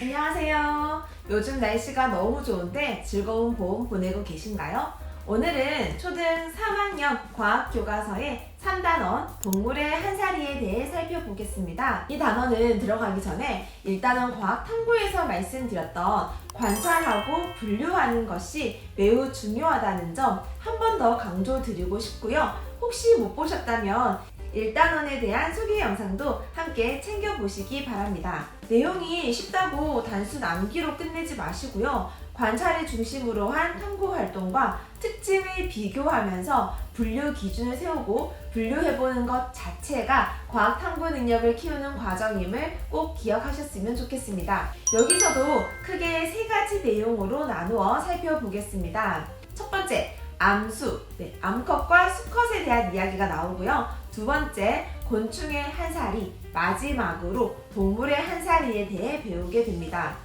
안녕하세요. 요즘 날씨가 너무 좋은데 즐거운 봄 보내고 계신가요? 오늘은 초등 3학년 과학교과서의 3단원 동물의 한사리에 대해 살펴보겠습니다. 이 단원은 들어가기 전에 1단원 과학탐구에서 말씀드렸던 관찰하고 분류하는 것이 매우 중요하다는 점 한 번 더 강조드리고 싶고요. 혹시 못 보셨다면 1단원에 대한 소개 영상도 함께 챙겨보시기 바랍니다. 내용이 쉽다고 단순 암기로 끝내지 마시고요. 관찰을 중심으로 한 탐구 활동과 특징을 비교하면서 분류 기준을 세우고 분류해보는 것 자체가 과학 탐구 능력을 키우는 과정임을 꼭 기억하셨으면 좋겠습니다. 여기서도 크게 3가지 내용으로 나누어 살펴보겠습니다. 첫 번째, 암수, 암컷과 수컷에 대한 이야기가 나오고요. 두 번째, 곤충의 한사리, 마지막으로 동물의 한사리에 대해 배우게 됩니다.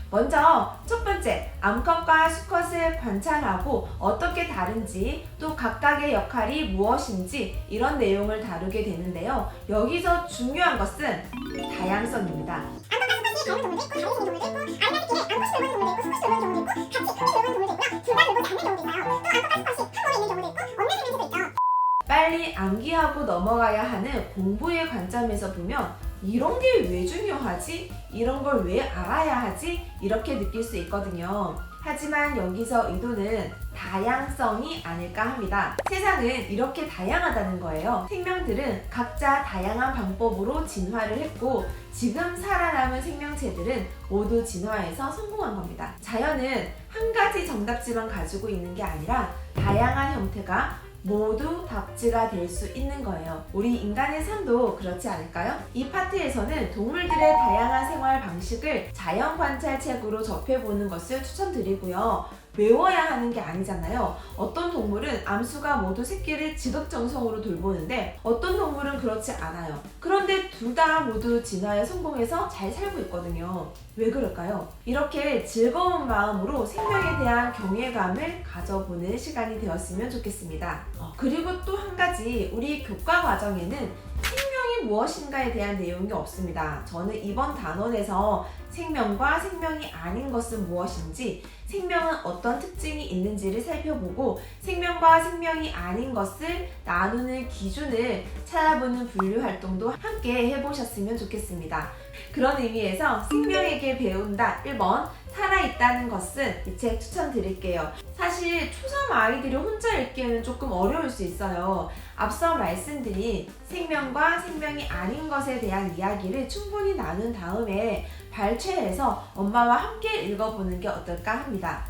먼저 첫 번째, 암컷과 수컷을 관찰하고 어떻게 다른지 또 각각의 역할이 무엇인지 이런 내용을 다루게 되는데요. 여기서 중요한 것은 다양성입니다. 빨리 암기하고 넘어가야 하는 공부의 관점에서 보면 이런 게 왜 중요하지? 이런 걸 왜 알아야 하지? 이렇게 느낄 수 있거든요. 하지만 여기서 의도는 다양성이 아닐까 합니다. 세상은 이렇게 다양하다는 거예요. 생명들은 각자 다양한 방법으로 진화를 했고 지금 살아남은 생명체들은 모두 진화해서 성공한 겁니다. 자연은 한 가지 정답지만 가지고 있는 게 아니라 다양한 형태가 모두 답지가 될 수 있는 거예요. 우리 인간의 삶도 그렇지 않을까요? 이 파트에서는 동물들의 다양한 생활 방식을 자연 관찰책으로 접해보는 것을 추천드리고요. 외워야 하는 게 아니잖아요. 어떤 동물은 암수가 모두 새끼를 지극정성으로 돌보는데 어떤 동물은 그렇지 않아요. 그런데 둘 다 모두 진화에 성공해서 잘 살고 있거든요. 왜 그럴까요? 이렇게 즐거운 마음으로 생명에 대한 경외감을 가져보는 시간이 되었으면 좋겠습니다. 그리고 또 한 가지, 우리 교과 과정에는 생명이 무엇인가에 대한 내용이 없습니다. 저는 이번 단원에서 생명과 생명이 아닌 것은 무엇인지, 생명은 어떤 특징이 있는지를 살펴보고 생명과 생명이 아닌 것을 나누는 기준을 찾아보는 분류 활동도 함께 해보셨으면 좋겠습니다. 그런 의미에서 생명에게 배운다 1번 살아있다는 것은 이 책 추천드릴게요. 사실 초3 아이들이 혼자 읽기에는 조금 어려울 수 있어요. 앞서 말씀드린 생명과 생명이 아닌 것에 대한 이야기를 충분히 나눈 다음에 발췌해서 엄마와 함께 읽어보는 게 어떨까 합니다.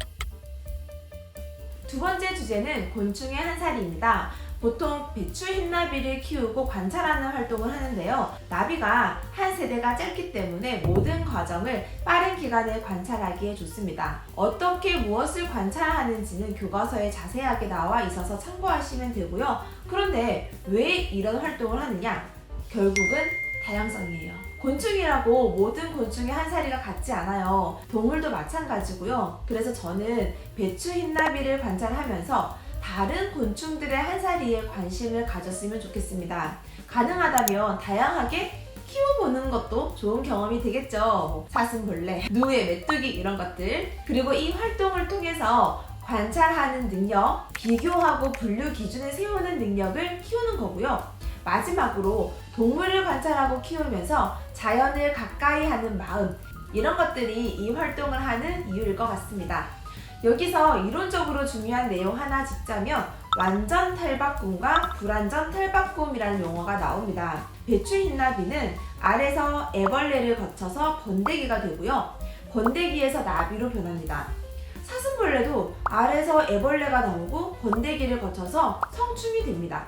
두 번째 주제는 곤충의 한사리입니다. 보통 배추 흰나비를 키우고 관찰하는 활동을 하는데요. 나비가 한 세대가 짧기 때문에 모든 과정을 빠른 기간에 관찰하기에 좋습니다. 어떻게 무엇을 관찰하는지는 교과서에 자세하게 나와 있어서 참고하시면 되고요. 그런데 왜 이런 활동을 하느냐? 결국은 다양성이에요. 곤충이라고 모든 곤충의 한사리가 같지 않아요. 동물도 마찬가지고요. 그래서 저는 배추 흰나비를 관찰하면서 다른 곤충들의 한사리에 관심을 가졌으면 좋겠습니다. 가능하다면 다양하게 키워보는 것도 좋은 경험이 되겠죠. 사슴벌레, 누에, 메뚜기 이런 것들. 그리고 이 활동을 통해서 관찰하는 능력, 비교하고 분류 기준을 세우는 능력을 키우는 거고요. 마지막으로 동물을 관찰하고 키우면서 자연을 가까이 하는 마음, 이런 것들이 이 활동을 하는 이유일 것 같습니다. 여기서 이론적으로 중요한 내용 하나 짚자면 완전 탈바꿈과 불완전 탈바꿈이라는 용어가 나옵니다. 배추 흰나비는 알에서 애벌레를 거쳐서 번데기가 되고요. 번데기에서 나비로 변합니다. 사슴벌레도 알에서 애벌레가 나오고 번데기를 거쳐서 성충이 됩니다.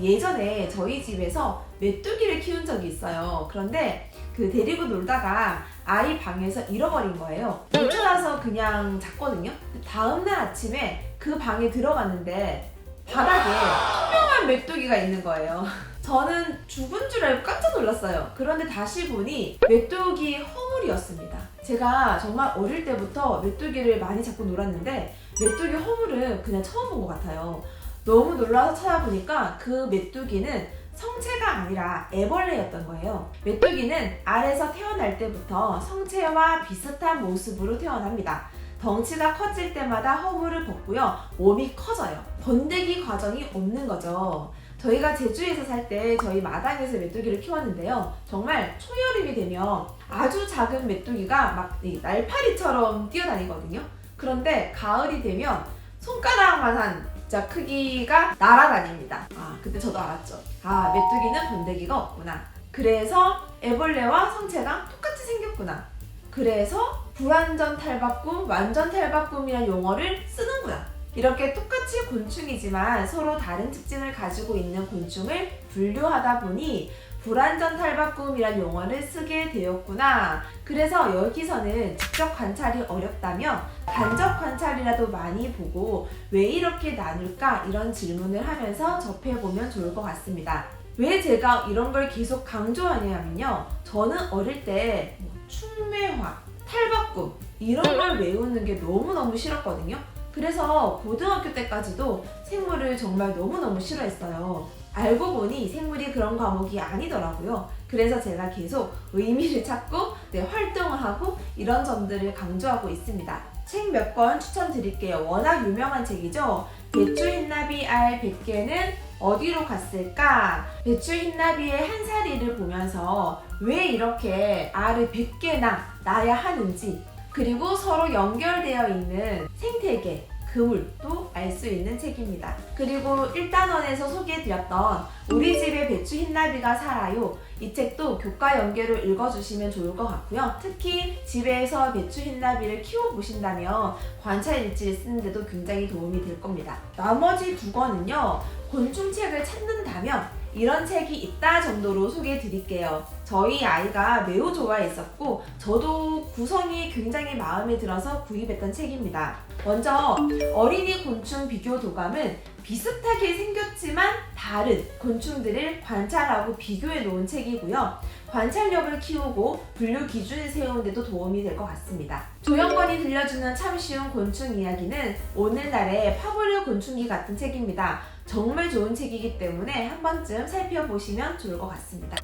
예전에 저희 집에서 메뚜기를 키운 적이 있어요. 그런데 데리고 놀다가 아이 방에서 잃어버린 거예요. 쫓아와서 그냥 잤거든요. 다음날 아침에 그 방에 들어갔는데 바닥에 투명한 메뚜기가 있는 거예요. 저는 죽은 줄 알고 깜짝 놀랐어요. 그런데 다시 보니 메뚜기 허물이었습니다. 제가 정말 어릴 때부터 메뚜기를 많이 잡고 놀았는데 메뚜기 허물은 그냥 처음 본 것 같아요. 너무 놀라서 찾아보니까 그 메뚜기는 성체가 아니라 애벌레였던 거예요. 메뚜기는 알에서 태어날 때부터 성체와 비슷한 모습으로 태어납니다. 덩치가 커질 때마다 허물을 벗고요. 몸이 커져요. 번데기 과정이 없는 거죠. 저희가 제주에서 살 때 저희 마당에서 메뚜기를 키웠는데요. 정말 초여름이 되면 아주 작은 메뚜기가 막 날파리처럼 뛰어다니거든요. 그런데 가을이 되면 손가락만한 진짜 크기가 날아다닙니다. 그때 저도 알았죠. 메뚜기는 번데기가 없구나. 그래서 애벌레와 성체가 똑같이 생겼구나. 그래서 불완전 탈바꿈, 완전 탈바꿈이라는 용어를 쓰는구나. 이렇게 똑같이 곤충이지만 서로 다른 특징을 가지고 있는 곤충을 분류하다 보니 불완전 탈바꿈이라는 용어를 쓰게 되었구나. 그래서 여기서는 직접 관찰이 어렵다면 간접 관찰이라도 많이 보고 왜 이렇게 나눌까 이런 질문을 하면서 접해보면 좋을 것 같습니다. 왜 제가 이런 걸 계속 강조하냐면요. 저는 어릴 때 충매화, 탈바꿈 이런 걸 외우는 게 너무너무 싫었거든요. 그래서 고등학교 때까지도 생물을 정말 너무너무 싫어했어요. 알고 보니 생물이 그런 과목이 아니더라고요. 그래서 제가 계속 의미를 찾고 활동을 하고 이런 점들을 강조하고 있습니다. 책 몇 권 추천드릴게요. 워낙 유명한 책이죠. 배추 흰나비 알 100개는 어디로 갔을까? 배추 흰나비의 한사리를 보면서 왜 이렇게 알을 100개나 낳아야 하는지, 그리고 서로 연결되어 있는 생태계, 그물도 알 수 있는 책입니다. 그리고 1단원에서 소개해드렸던 우리 집에 배추 흰나비가 살아요. 이 책도 교과 연계로 읽어주시면 좋을 것 같고요. 특히 집에서 배추 흰나비를 키워보신다면 관찰 일지를 쓰는데도 굉장히 도움이 될 겁니다. 나머지 2권은요. 곤충책을 찾는다면 이런 책이 있다 정도로 소개해 드릴게요. 저희 아이가 매우 좋아했었고 저도 구성이 굉장히 마음에 들어서 구입했던 책입니다. 먼저 어린이 곤충 비교 도감은 비슷하게 생겼지만 다른 곤충들을 관찰하고 비교해 놓은 책이고요. 관찰력을 키우고 분류 기준을 세우는 데도 도움이 될 것 같습니다. 조영권이 들려주는 참 쉬운 곤충 이야기는 오늘날의 파브르 곤충기 같은 책입니다. 정말 좋은 책이기 때문에 한 번쯤 살펴보시면 좋을 것 같습니다.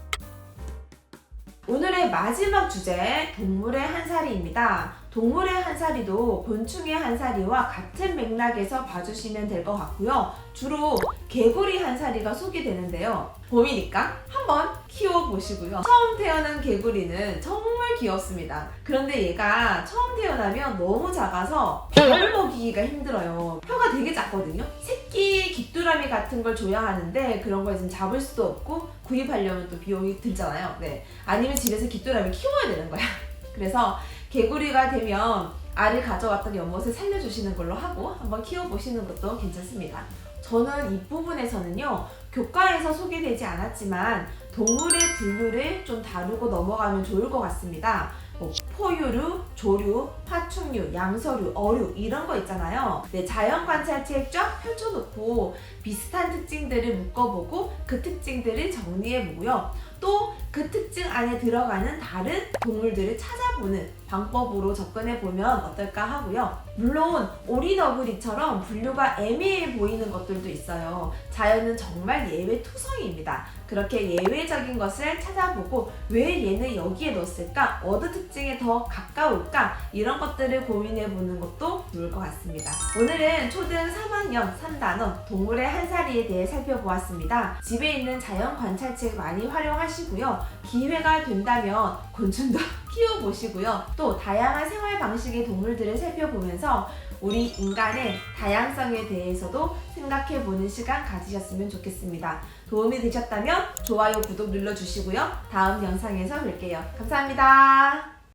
오늘의 마지막 주제, 동물의 한사리입니다. 동물의 한사리도 곤충의 한사리와 같은 맥락에서 봐주시면 될 것 같고요. 주로 개구리 한사리가 소개되는데요. 봄이니까 한번 키워보시고요. 처음 태어난 개구리는 정말 귀엽습니다. 그런데 얘가 처음 태어나면 너무 작아서 밥을 먹이기가 힘들어요. 혀가 되게 작거든요. 새끼 귀뚜라미 같은 걸 줘야 하는데 그런 걸 지금 잡을 수도 없고 구입하려면 또 비용이 들잖아요. 아니면 집에서 귀뚜라미 키워야 되는 거야. 그래서 개구리가 되면 알을 가져왔던 연못을 살려주시는 걸로 하고 한번 키워보시는 것도 괜찮습니다. 저는 이 부분에서는요, 교과에서 소개되지 않았지만 동물의 분류를 좀 다루고 넘어가면 좋을 것 같습니다. 포유류, 조류, 파충류, 양서류, 어류 이런 거 있잖아요. 자연 관찰책 쫙 펼쳐놓고 비슷한 특징들을 묶어보고 그 특징들을 정리해보고요. 또 그 특징 안에 들어가는 다른 동물들을 찾아보는 방법으로 접근해보면 어떨까 하고요. 물론 오리너구리처럼 분류가 애매해 보이는 것들도 있어요. 자연은 정말 예외 투성이입니다. 그렇게 예외적인 것을 찾아보고 왜 얘는 여기에 넣었을까? 어느 특징에 더 가까울까? 이런 것들을 고민해보는 것도 좋을 것 같습니다. 오늘은 초등 3학년 3단원 동물의 한사리에 대해 살펴보았습니다. 집에 있는 자연 관찰책 많이 활용하시고요. 기회가 된다면 곤충도 키워보시고요. 또 다양한 생활 방식의 동물들을 살펴보면서 우리 인간의 다양성에 대해서도 생각해보는 시간 가지셨으면 좋겠습니다. 도움이 되셨다면 좋아요, 구독 눌러주시고요. 다음 영상에서 뵐게요. 감사합니다.